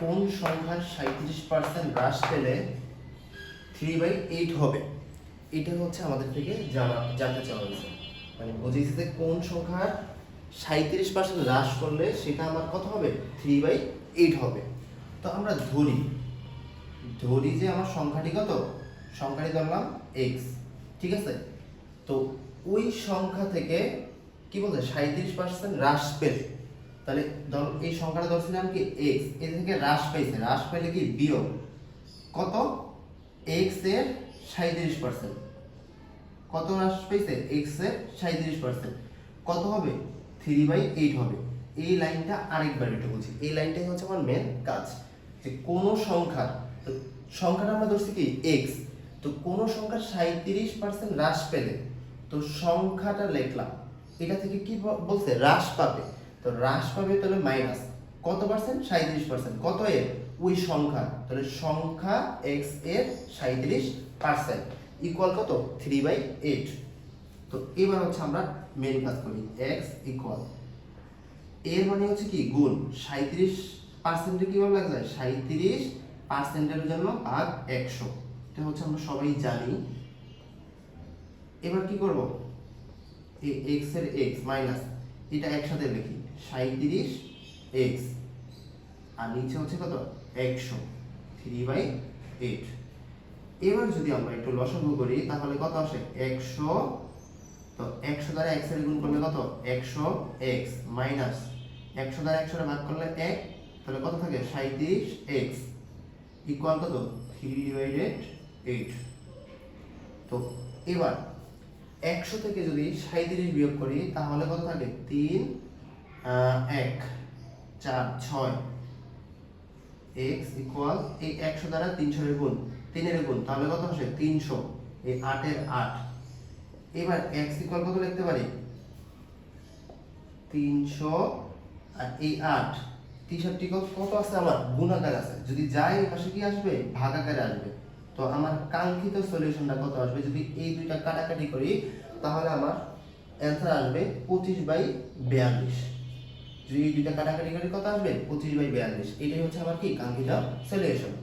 কোন সংখ্যার 37% হ্রাস পেলে 3/8 হবে, এটা হচ্ছে আমাদের থেকে জানতে চাওয়া হয়েছে। মানে বুঝেছি যে কোন সংখ্যার 37% হ্রাস করলে সেটা আমার কত হবে, 3/8 হবে। তো আমরা ধরি যে আমার সংখ্যাটি কত, সংখ্যাটি ধরলাম x, ঠিক আছে। তো ওই সংখ্যা থেকে কি বলছে 37% হ্রাস পেলে, তাহলে ধর এই সংখ্যাটা ধরছিলাম কি x, এর থেকে হ্রাস পাইছে, হ্রাস পাইলে কি বিয়োগ কত, x এর 37%, কত হ্রাস পাইছে x এর 37%, কত হবে 3/8 হবে। এই লাইনটা আরেকবার একটু বুঝি, এই লাইনটাই হচ্ছে আমার মেন কাজ, যে কোন সংখ্যার, তো সংখ্যাটা আমরা ধরছি কি x, তো কোন সংখ্যার 37% হ্রাস পেলে, তো সংখ্যাটা লিখলাম, এটা থেকে কি বলছে হ্রাস পাবে, তো হ্রাস পাবে তাহলে মাইনাস কত পার্সেন্ট, 37%, কত এর, ওই সংখ্যা, তাহলে সংখ্যা x এর 37% ইকুয়াল কত, 3/8। তো এবার হচ্ছে আমরা মেন কাজ করি, x ইকুয়াল, এর মানে হচ্ছে কি গুণ 37% কিভাবে লেখা যায়, 37% জন্য ভাগ 100, এটা হচ্ছে আমরা সবাই জানি। এবার কি করব, এই x এর x মাইনাস এটা একসাথে লিখি 37x, আর নিচে হচ্ছে কত 100, 3/8। এবার যদি আমরা একটু লসাগু করি তাহলে কত আসে 100, তো 100 দ্বারা x এর গুণ করলে কত 100x মাইনাস 100 দ্বারা 100 ভাগ করলে 1, তাহলে কত থাকে 37x ইকুয়াল কত 3/8। তো এবার 100 থেকে যদি 37 বিয়োগ করি তাহলে কত থাকে 3 1 4 6 x ইকুয়াল, এই 100 দ্বারা 300 এর গুণ, 3 এর গুণ, তাহলে কত আসে 300, এই 8 এর 8। এবার x ইকুয়াল কত লিখতে পারি 300, আর এই 8 63 কত আছে আমার গুণ আকারে আছে, যদি যাই এই পাশে কি আসবে ভাগ আকারে আসবে। তো আমার কাঙ্ক্ষিত সলিউশনটা কত আসবে, যদি এই দুইটা কাটাকাটি করি তাহলে আমার অ্যানসার আসবে 25/42। যদি এই দুইটা কাটাকাটি করি কত আসবে 25/42, এটাই হচ্ছে আমার কি কাঙ্ক্ষিত সলিউশন।